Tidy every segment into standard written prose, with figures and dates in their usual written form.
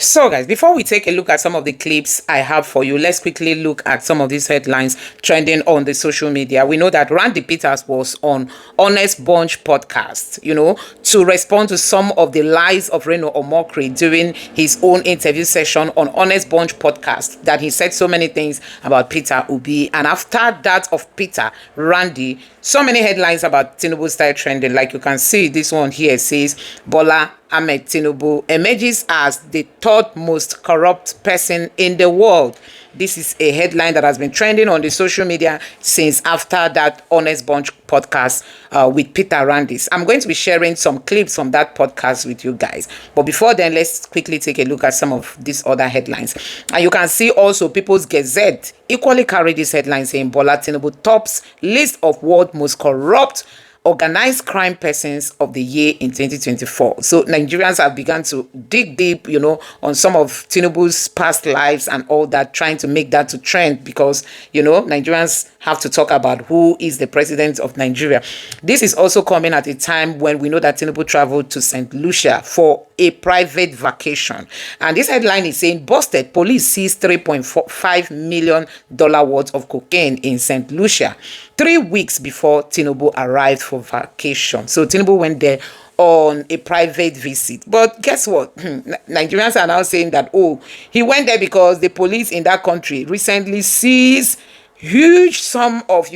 So, guys, before we take a look at some of the clips I have for you, let's quickly look at some of these headlines trending on the social media. We know that Randy Peters was on Honest Bunch podcast, to respond to some of the lies of Reno Omokri during his own interview session on Honest Bunch podcast, that he said so many things about Peter Obi. And after that of Peter, Randy, so many headlines about Tinubu started trending. Like you can see, this one here says Bola Ahmed Tinubu emerges as the third most corrupt person in the world. This is a headline that has been trending on the social media since after that Honest Bunch podcast with Peter Randis. I'm going to be sharing some clips from that podcast with you guys. But before then, let's quickly take a look at some of these other headlines. And you can see also People's Gazette equally carry this headline saying Bola Tinubu tops list of world most corrupt organized crime persons of the year in 2024. So Nigerians have begun to dig deep, on some of Tinubu's past lives and all that, trying to make that to trend because, Nigerians have to talk about who is the president of Nigeria. This is also coming at a time when we know that Tinubu traveled to St. Lucia for a private vacation. And this headline is saying, busted, police seized $3.5 million worth of cocaine in St. Lucia 3 weeks before Tinubu arrived for vacation. So Tinubu went there on a private visit. But guess what? Nigerians are now saying that, he went there because the police in that country recently seized huge sum of,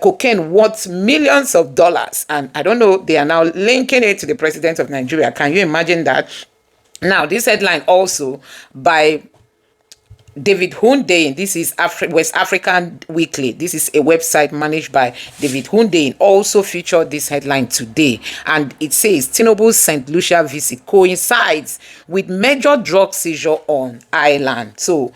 cocaine worth millions of dollars. And I don't know, they are now linking it to the president of Nigeria. Can you imagine that? Now, this headline also by David Hundein, this is West African Weekly. This is a website managed by David Hundein, also featured this headline today. And it says, Tinubu's St. Lucia visit coincides with major drug seizure on island. So,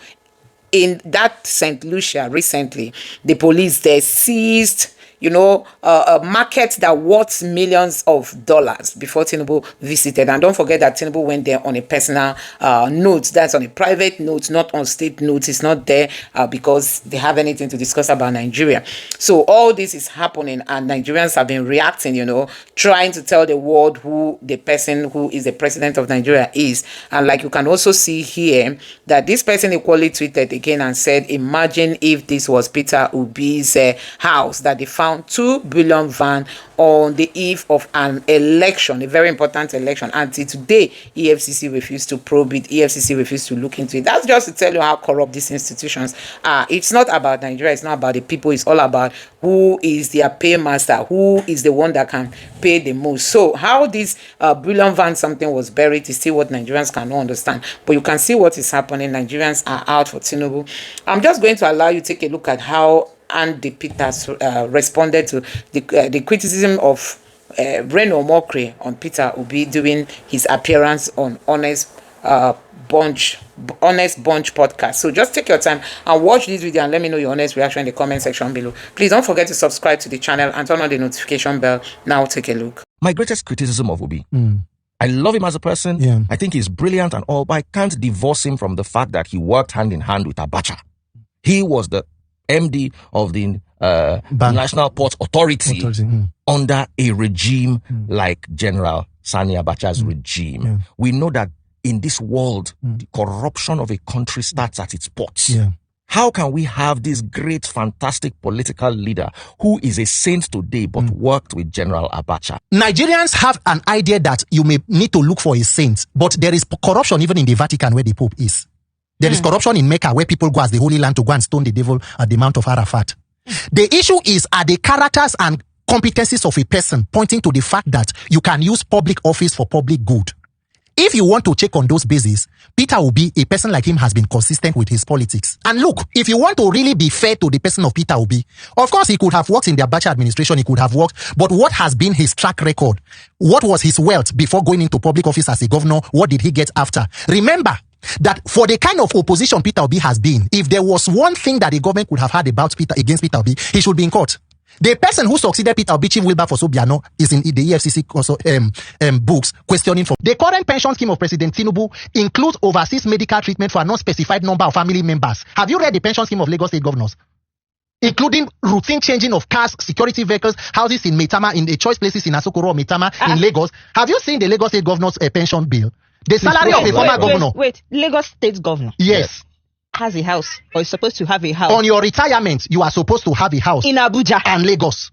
in that St. Lucia recently, the police there seized a market that worth millions of dollars before Tinubu visited. And don't forget that Tinubu went there on a personal note. That's on a private note, not on state note. It's not there because they have anything to discuss about Nigeria. So all this is happening and Nigerians have been reacting, trying to tell the world who the person who is the president of Nigeria is. And like you can also see here that this person equally tweeted again and said, imagine if this was Peter Obi's house that they found 2 billion van on the eve of an election, a very important election. Until today, EFCC refused to probe it. EFCC refused to look into it. That's just to tell you how corrupt these institutions are. It's not about Nigeria. It's not about the people. It's all about who is their paymaster, who is the one that can pay the most. So how this billion van something was buried is still what Nigerians cannot understand. But you can see what is happening. Nigerians are out for Tinubu. I'm just going to allow you to take a look at how Andy Peters responded to the criticism of Reno Omokri on Peter Obi during his appearance on Honest Bunch podcast. So just take your time and watch this video and let me know your honest reaction in the comment section below. Please don't forget to subscribe to the channel and turn on the notification bell. Now take a look. My greatest criticism of Obi. I love him as a person. Yeah. I think he's brilliant and all, but I can't divorce him from the fact that he worked hand in hand with Abacha. He was the MD of the National Ports Authority under a regime like General Sani Abacha's regime. Yeah. We know that in this world, the corruption of a country starts at its ports. Yeah. How can we have this great, fantastic political leader who is a saint today but worked with General Abacha? Nigerians have an idea that you may need to look for a saint, but there is corruption even in the Vatican where the Pope is. There is corruption in Mecca where people go as the Holy Land to go and stone the devil at the Mount of Arafat. The issue is, are the characters and competencies of a person pointing to the fact that you can use public office for public good? If you want to check on those bases, Peter Obi, a person like him, has been consistent with his politics. And look, if you want to really be fair to the person of Peter Obi, of course, he could have worked in the Abacha administration, he could have worked, but what has been his track record? What was his wealth before going into public office as a governor? What did he get after? Remember that for the kind of opposition Peter Obi has been, if there was one thing that the government could have had against Peter Obi, he should be in court. The person who succeeded Peter Obi, Chief Wilberforce Obiano, is in the EFCC books questioning for the current pension scheme of President Tinubu includes overseas medical treatment for a non-specified number of family members. Have you read the pension scheme of Lagos State governors? Including routine changing of cars, security vehicles, houses in Maitama, in the choice places in Asokoro or Maitama in Lagos. Have you seen the Lagos State governor's pension bill? The salary of a former governor. Wait, Lagos State governor. Yes. Has a house, or is supposed to have a house. On your retirement, you are supposed to have a house. In Abuja. And Lagos.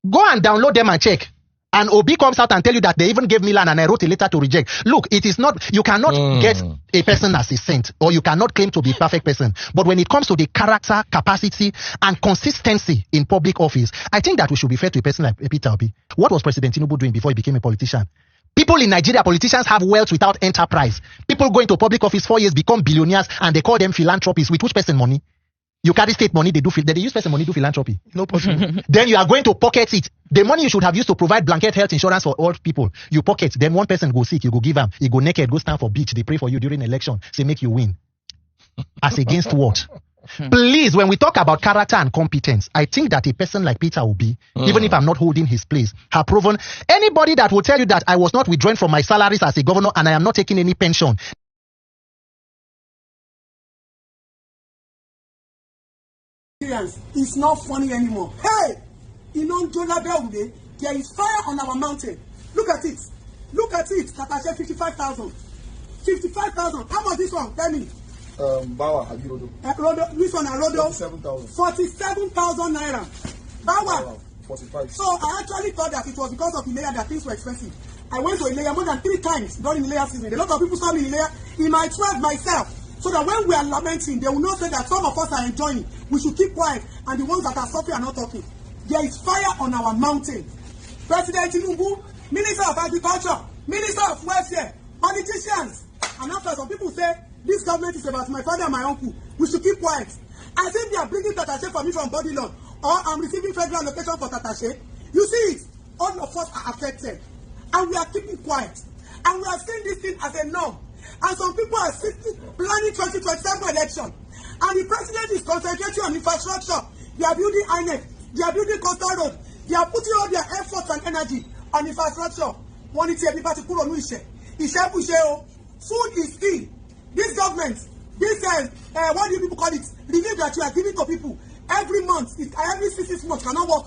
Go and download them and check. And Obi comes out and tell you that they even gave me land and I wrote a letter to reject. Look, it is not, you cannot get a person as a saint, or you cannot claim to be a perfect person. But when it comes to the character, capacity, and consistency in public office, I think that we should be fair to a person like Peter Obi. What was President Tinubu doing before he became a politician? People in Nigeria, politicians have wealth without enterprise. People go into public office 4 years, become billionaires, and they call them philanthropists. With which person money? You carry state money, they use person money to philanthropy. No possible. Then you are going to pocket it. The money you should have used to provide blanket health insurance for all people, you pocket. Then one person go sick, you go give them. You go naked, go stand for beach. They pray for you during election. Say make you win. As against what? Please, when we talk about character and competence, I think that a person like Peter Obi, even if I'm not holding his place, have proven. Anybody that will tell you that I was not withdrawing from my salaries as a governor and I am not taking any pension, it's not funny anymore. Hey, there is fire on our mountain. Look at it. Look at it. Tatashe 55,000. 55,000. How much this one? Tell me. Bawa, have you Rodo? This one, Rodo. 47,000. 47,000 naira. Bawa. 45. So I actually thought that it was because of Ileya that things were expensive. I went to Ileya more than 3 times during Ileya season. A lot of people saw me in Ileya in my 12 myself. So that when we are lamenting, they will not say that some of us are enjoying. We should keep quiet, and the ones that are suffering are not talking. There is fire on our mountain. President Tinubu, Minister of Agriculture, Minister of Welfare, politicians, and after some people say this government is about my father and my uncle, we should keep quiet. As if they are bringing Tatashe for me from Bodilon, or I'm receiving federal allocation for Tatashe. You see it, all of us are affected, and we are keeping quiet, and we are seeing this thing as a norm. And some people are planning 2027 election. And the president is concentrating on infrastructure. They are building INEC. They are building Coastal Road. They are putting all their efforts and energy on infrastructure. One is everybody put on Food is key. This government, this what do you people call it? Relief that you are giving to people every month, every 6 months cannot work.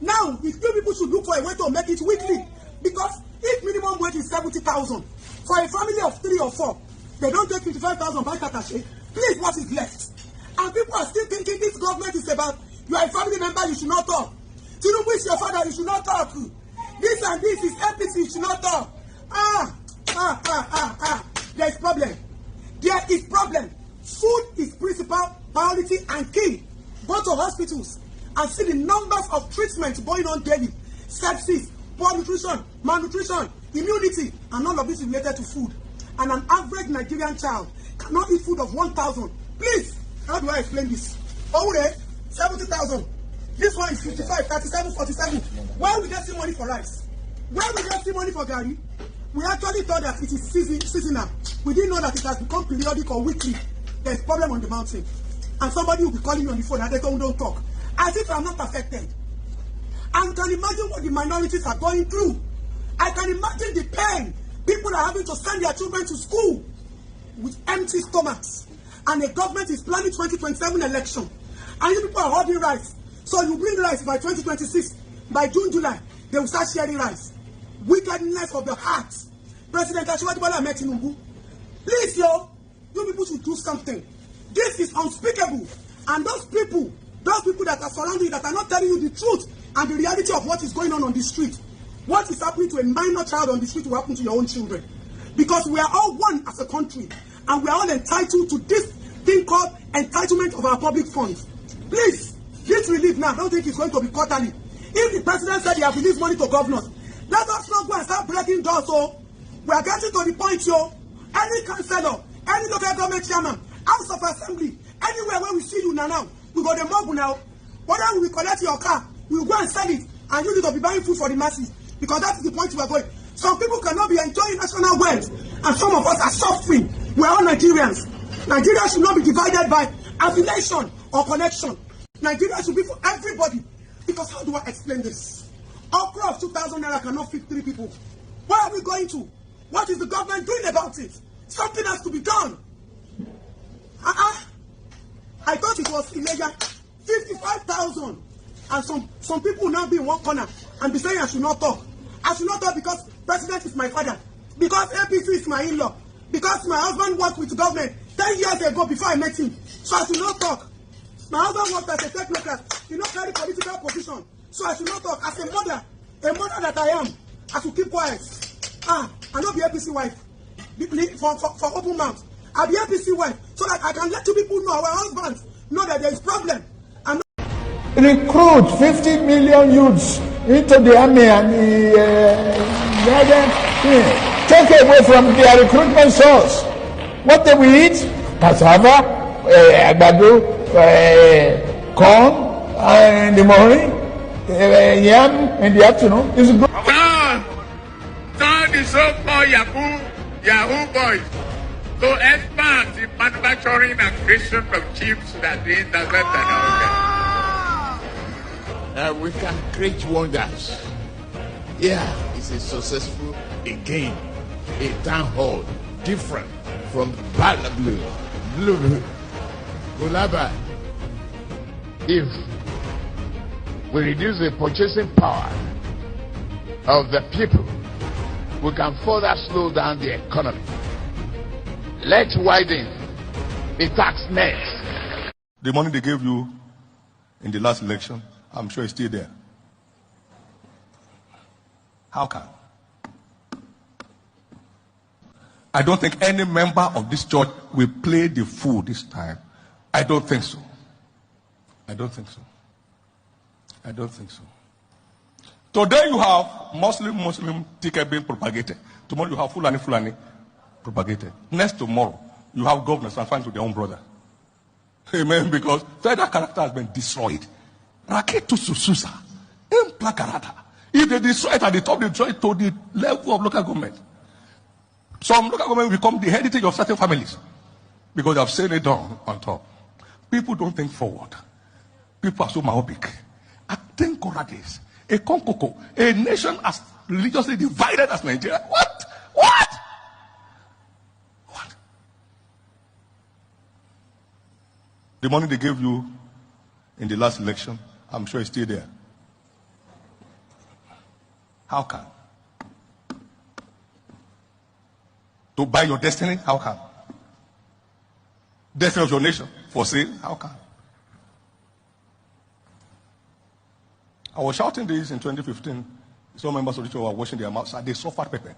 Now, if you people should look for a way to make it weekly, because if minimum wage is 70,000. For a family of 3 or 4, they don't take 55,000 by Tatashe. Please, what is left? And people are still thinking this government is about, you are a family member, you should not talk. Tinubu is your father, you should not talk. This and this is APC, you should not talk. There is problem. There is problem. Food is principal, priority, and key. Go to hospitals and see the numbers of treatments going on daily. Sepsis, poor nutrition, malnutrition, immunity, and all of this is related to food. And an average Nigerian child cannot eat food of 1,000. Please, how do I explain this? 70,000. This one is 55, 37, 47. Where will they see money for rice? Where will they see money for gari? We actually thought that it is seasonal. We didn't know that it has become periodic or weekly. There's problem on the mountain. And somebody will be calling me on the phone and they don't talk. As if I'm not affected. And can imagine what the minorities are going through. I can imagine the pain. People are having to send their children to school with empty stomachs. And the government is planning 2027 election. And you people are holding rice. So you bring rice by 2026. By June, July, they will start sharing rice. Wickedness of the heart. President Oyedepo Tinubu. Please, you people should do something. This is unspeakable. And those people that are surrounding you, that are not telling you the truth and the reality of what is going on the street. What is happening to a minor child on the street will happen to your own children. Because we are all one as a country. And we are all entitled to this thing called entitlement of our public funds. Please, this relief now, I don't think it's going to be quarterly. If the president said he has released money to governors, let us not go and start breaking doors. So we are getting to the point, any councillor, any local government chairman, House of Assembly, anywhere where we see you now, we go to mob now. Whether we will collect your car, we will go and sell it, and use it to be buying food for the masses. Because that is the point we are going. Some people cannot be enjoying national wealth, and some of us are suffering. We are all Nigerians. Nigeria should not be divided by affiliation or connection. Nigeria should be for everybody. Because how do I explain this? Okra of 2,000 naira cannot feed 3 people. Where are we going to? What is the government doing about it? Something has to be done. I thought it was illegal. 55,000. And some people will now be in one corner and be saying I should not talk. I should not talk because president is my father. because APC is my in-law, because my husband worked with government 10 years ago before I met him. So I should not talk. My husband worked as a technocrat. He not carry political position. So I should not talk. As a mother that I am, I should keep quiet. I not be APC wife. For open mouth. I be APC wife so that I can let two people know, our husbands know that there is problem. And recruit 50 million youths into the army and take away from their recruitment source. What they will eat? Cassava, agbado, corn in the morning, yam in the afternoon. It's good. Turn the so-called Yahoo boys to experts in manufacturing and creation of chips that the internet and all that. We can create wonders. Yeah, it's a successful again, a town hall, different from Blue, Kulaba. If we reduce the purchasing power of the people, we can further slow down the economy. Let's widen the tax net. The money they gave you in the last election, I'm sure it's still there. How come? I don't think any member of this church will play the fool this time. I don't think so. I don't think so. I don't think so. Today you have Muslim ticket being propagated. Tomorrow you have Fulani propagated. Next tomorrow you have governors transferring to their own brother. Amen. Because federal character has been destroyed. Raketu Sususa. If they destroy it at the top, they destroy it to the level of local government. Some local government become the heritage of certain families because they have said it down on top. People don't think forward. People are so myopic. I think Koradis, a Konkoko, a nation as religiously divided as Nigeria. What? The money they gave you in the last election, I'm sure it's still there. How come? To buy your destiny? How come? Destiny of your nation for sale? How come? I was shouting this in 2015. Some members of the church were washing their mouths. They suffered pepper.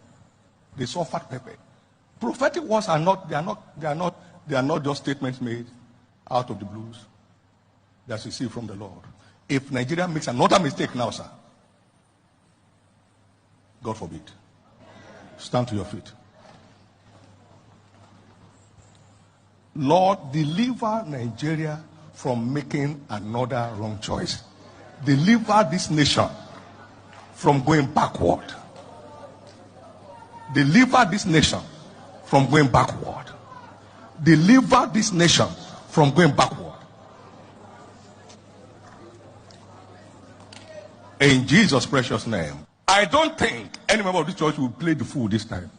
They suffered pepper. Prophetic words are not just statements made out of the blues that you see from the Lord. If Nigeria makes another mistake now, sir, God forbid, stand to your feet. Lord, deliver Nigeria from making another wrong choice. Deliver this nation from going backward. Deliver this nation from going backward. Deliver this nation from going backward. In Jesus' precious name. I don't think any member of this church will play the fool this time.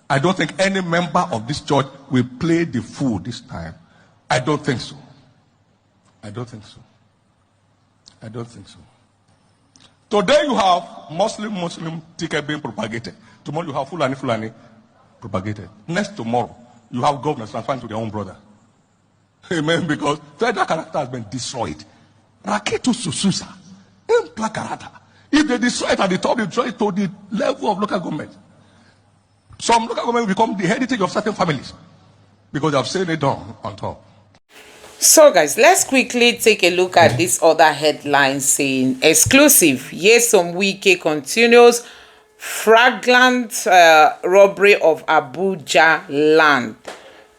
I don't think any member of this church will play the fool this time. I don't think so. I don't think so. I don't think so. Today you have Muslim ticket being propagated. Tomorrow you have Fulani propagated. Next tomorrow you have governors transferring to their own brother. Amen. Because federal character has been destroyed. Raketu Sususa. If they destroy it at the top, they destroy it to the level of local government. Some local government become the heritage of certain families because they have said it down on top. So guys, let's quickly take a look at this other headline saying exclusive. Yesom Wike continues flagrant robbery of Abuja land.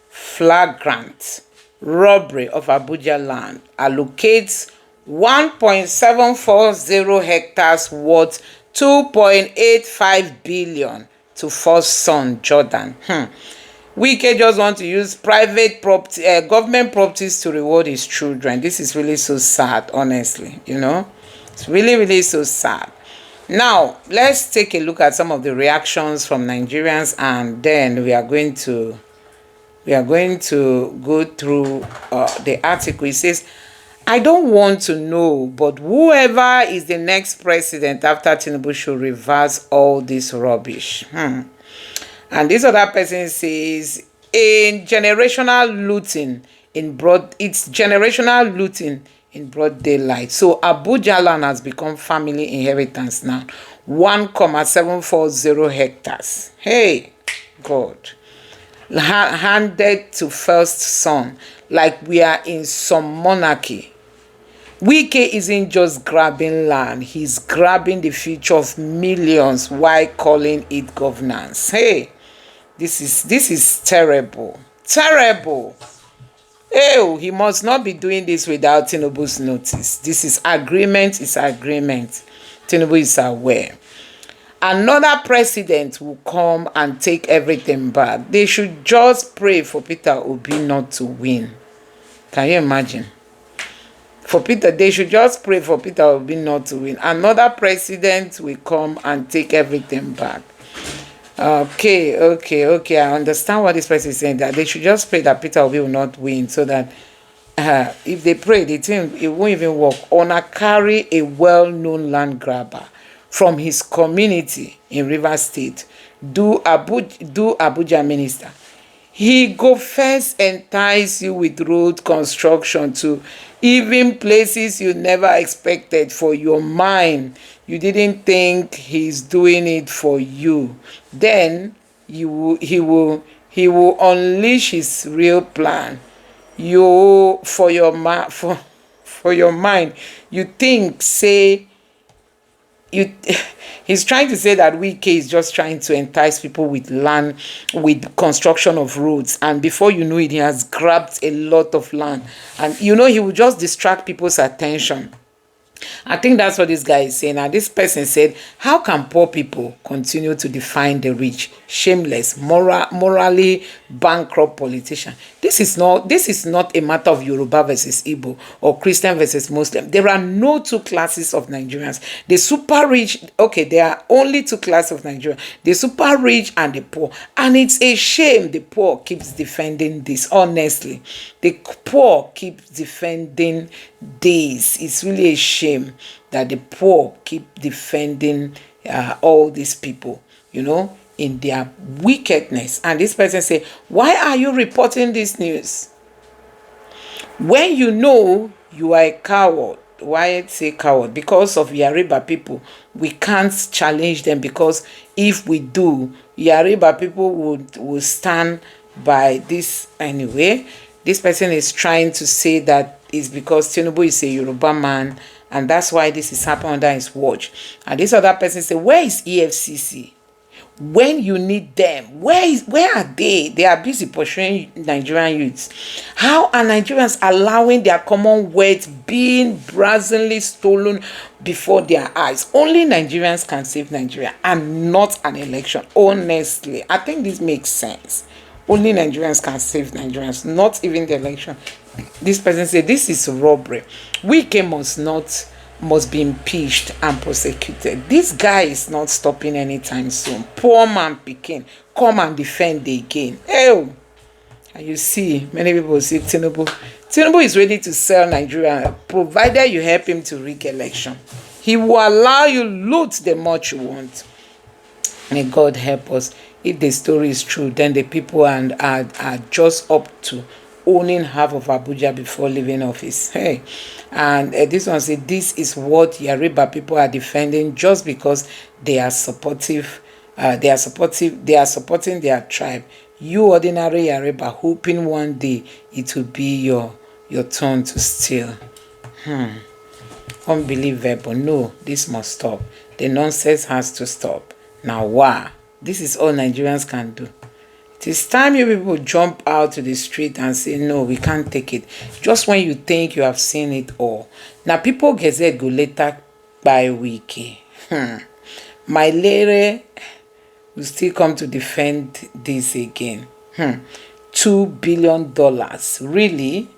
Flagrant robbery of Abuja land. Allocates 1.740 hectares worth 2.85 billion to first son Jordan. Wike just want to use private property, government properties to reward his children. This is really so sad, honestly. You know, it's really so sad. Now let's take a look at some of the reactions from Nigerians, and then we are going to go through the article. It says, I don't want to know, but whoever is the next president after Tinubu should reverse all this rubbish. And this other person says, it's generational looting in broad daylight. So Abuja land has become family inheritance now. 1,740 hectares. Hey, God. Handed to first son, like we are in some monarchy. Wike isn't just grabbing land, he's grabbing the future of millions while calling it governance. Hey, this is terrible. Terrible. Oh, he must not be doing this without Tinubu's notice. This is agreement. Tinubu is aware. Another president will come and take everything back. They should just pray for Peter Obi not to win. Can you imagine? They should just pray for Peter Obi not to win. Another president will come and take everything back. Okay. I understand what this person is saying, that they should just pray that Peter Obi will not win, so that if they pray, the thing, it won't even work. Ona carry a well-known land grabber from his community in Rivers State, do Abuja minister. He go first entice you with road construction to even places you never expected for your mind. You didn't think he's doing it for you. Then he will unleash his real plan. For your mind, you think, say, he's trying to say that Wike is just trying to entice people with land, with construction of roads, and before you know it, he has grabbed a lot of land, and he will just distract people's attention. I think that's what this guy is saying. And this person said, how can poor people continue to define the rich? Shameless, morally bankrupt politician. This is not a matter of Yoruba versus Igbo or Christian versus Muslim. There are no two classes of Nigerians. The super rich, okay, there are only two classes of Nigerians. The super rich and the poor. And it's a shame the poor keeps defending this, honestly. The poor keep defending this. It's really a shame that the poor keep defending all these people, in their wickedness. And this person say, why are you reporting this news? When you know you are a coward. Why say coward? Because of Yoruba people. We can't challenge them, because if we do, Yoruba people would stand by this anyway. This person is trying to say that it's because Tinubu is a Yoruba man, and that's why this is happening under his watch. And this other person say, where is EFCC? When you need them, where are they? They are busy pursuing Nigerian youths. How are Nigerians allowing their commonwealth being brazenly stolen before their eyes? Only Nigerians can save Nigeria, and not an election. Honestly, I think this makes sense. Only Nigerians can save Nigerians, not even the election. This person said, this is robbery. Wike must be impeached and prosecuted. This guy is not stopping anytime soon. Poor man Pikin, come and defend again. Oh, and you see, many people say Tinubu is ready to sell Nigeria, provided you help him to rig election. He will allow you loot the much you want. May God help us. If the story is true, then the people are just up to owning half of Abuja before leaving office. Hey, and this one said, this is what Yoruba people are defending just because they are supportive. They are supporting their tribe. You ordinary Yoruba hoping one day it will be your turn to steal. Unbelievable. No, this must stop. The nonsense has to stop. Now, wow. This is all Nigerians can do. It is time you people jump out to the street and say, no, we can't take it. Just when you think you have seen it all. Now, people get go later by Wike. My lady will still come to defend this again. $2 billion. Really?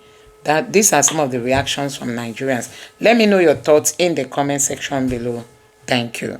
These are some of the reactions from Nigerians. Let me know your thoughts in the comment section below. Thank you.